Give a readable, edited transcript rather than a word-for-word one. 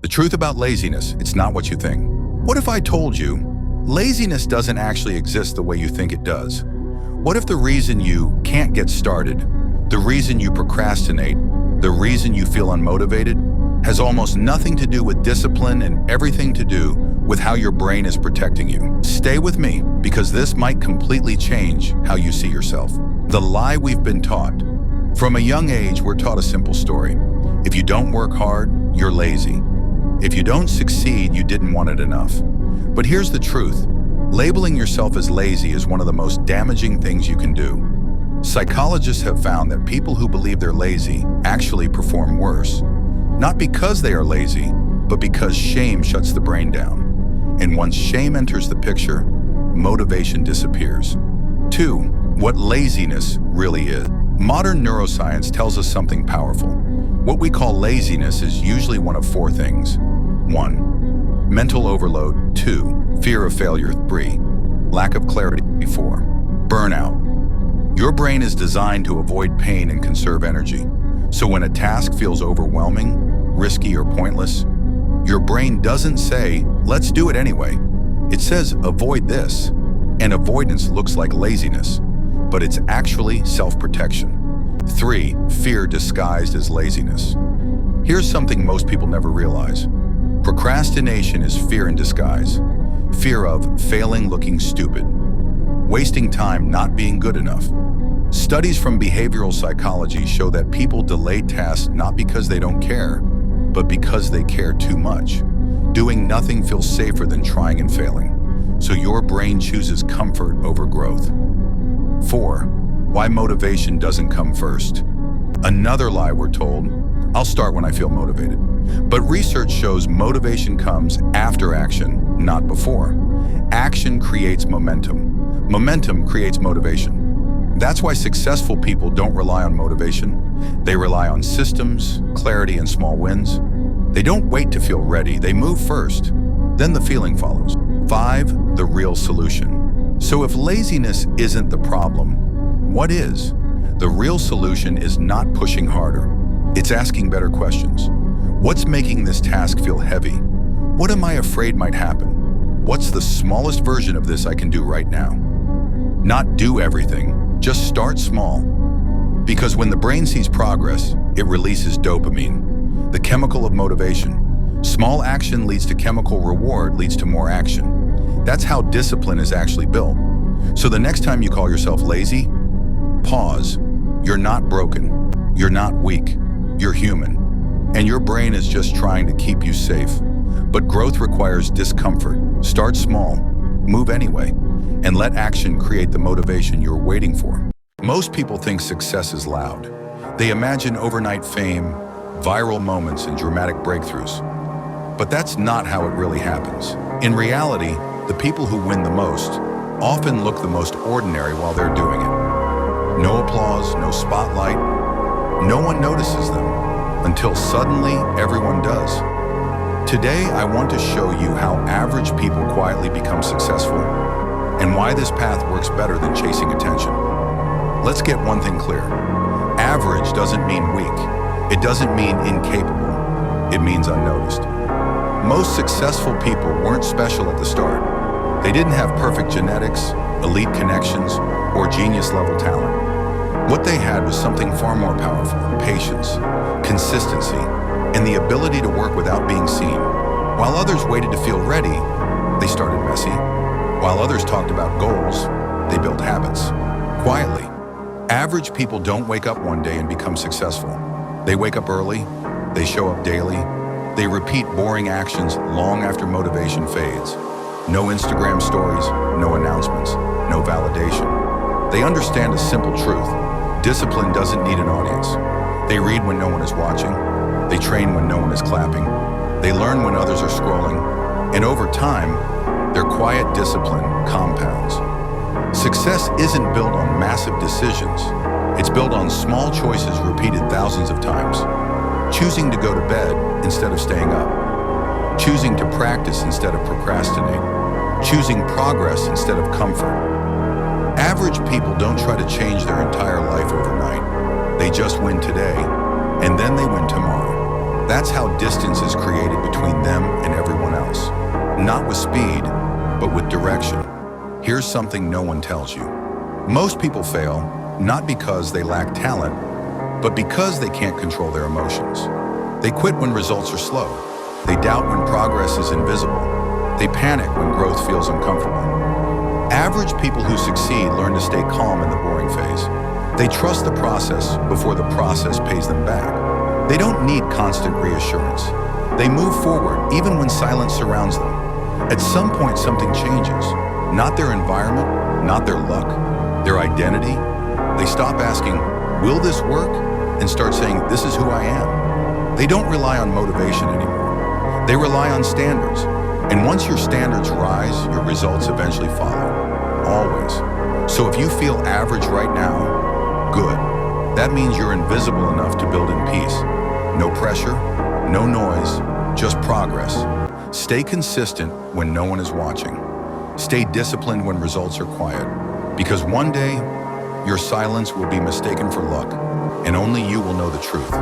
The truth about laziness, it's not what you think. What if I told you laziness doesn't actually exist the way you think it does? What if the reason you can't get started, the reason you procrastinate, the reason you feel unmotivated, has almost nothing to do with discipline and everything to do with how your brain is protecting you? Stay with me, because this might completely change how you see yourself. The lie we've been taught. From a young age, we're taught a simple story. If you don't work hard, you're lazy. If you don't succeed, you didn't want it enough. But here's the truth. Labeling yourself as lazy is one of the most damaging things you can do. Psychologists have found that people who believe they're lazy actually perform worse. Not because they are lazy, but because shame shuts the brain down. And once shame enters the picture, motivation disappears. 2. What laziness really is. Modern neuroscience tells us something powerful. What we call laziness is usually one of 4 things. 1. Mental overload. 2. Fear of failure. 3. Lack of clarity. 4. Burnout. Your brain is designed to avoid pain and conserve energy. So when a task feels overwhelming, risky, or pointless, your brain doesn't say, let's do it anyway. It says, avoid this. And avoidance looks like laziness, but it's actually self-protection. 3. Fear disguised as laziness. Here's something most people never realize. Procrastination is fear in disguise. Fear of failing looking stupid, wasting time not being good enough. Studies from behavioral psychology show that people delay tasks not because they don't care, but because they care too much. Doing nothing feels safer than trying and failing. So your brain chooses comfort over growth. 4. Why motivation doesn't come first. Another lie we're told, I'll start when I feel motivated. But research shows motivation comes after action, not before. Action creates momentum. Momentum creates motivation. That's why successful people don't rely on motivation. They rely on systems, clarity, and small wins. They don't wait to feel ready. They move first. Then the feeling follows. 5. The real solution. So if laziness isn't the problem, what is? The real solution is not pushing harder. It's asking better questions. What's making this task feel heavy? What am I afraid might happen? What's the smallest version of this I can do right now? Not do everything, just start small. Because when the brain sees progress, it releases dopamine, the chemical of motivation. Small action leads to chemical reward, leads to more action. That's how discipline is actually built. So the next time you call yourself lazy, pause. You're not broken. You're not weak. You're human. And your brain is just trying to keep you safe. But growth requires discomfort. Start small, move anyway, and let action create the motivation you're waiting for. Most people think success is loud. They imagine overnight fame, viral moments, and dramatic breakthroughs. But that's not how it really happens. In reality, the people who win the most often look the most ordinary while they're doing it. No applause, no spotlight. No one notices them until suddenly everyone does. Today, I want to show you how average people quietly become successful and why this path works better than chasing attention. Let's get one thing clear. Average doesn't mean weak. It doesn't mean incapable. It means unnoticed. Most successful people weren't special at the start. They didn't have perfect genetics, elite connections, or genius-level talent. What they had was something far more powerful: patience, consistency, and the ability to work without being seen. While others waited to feel ready, they started messy. While others talked about goals, they built habits. Quietly. Average people don't wake up one day and become successful. They wake up early, they show up daily, they repeat boring actions long after motivation fades. No Instagram stories, no announcements, no validation. They understand a simple truth. Discipline doesn't need an audience. They read when no one is watching. They train when no one is clapping. They learn when others are scrolling. And over time, their quiet discipline compounds. Success isn't built on massive decisions. It's built on small choices repeated thousands of times. Choosing to go to bed instead of staying up. Choosing to practice instead of procrastinate. Choosing progress instead of comfort. Average people don't try to change their entire life overnight. They just win today, and then they win tomorrow. That's how distance is created between not with speed, but with direction. Here's something no one tells you. Most people fail, not because they lack talent, but because they can't control their emotions. They quit when results are slow. They doubt when progress is invisible. They panic when growth feels uncomfortable. Average people who succeed learn to stay calm in the boring phase. They trust the process before the process pays them back. They don't need constant reassurance. They move forward even when silence surrounds them. At some point, something changes. Not their environment, not their luck, their identity. They stop asking, will this work? And start saying, this is who I am. They don't rely on motivation anymore. They rely on standards. And once your standards rise, your results eventually follow. Always. So if you feel average right now, good. That means you're invisible enough to build in peace. No pressure, no noise, just progress. Stay consistent when no one is watching. Stay disciplined when results are quiet. Because one day, your silence will be mistaken for luck, and only you will know the truth.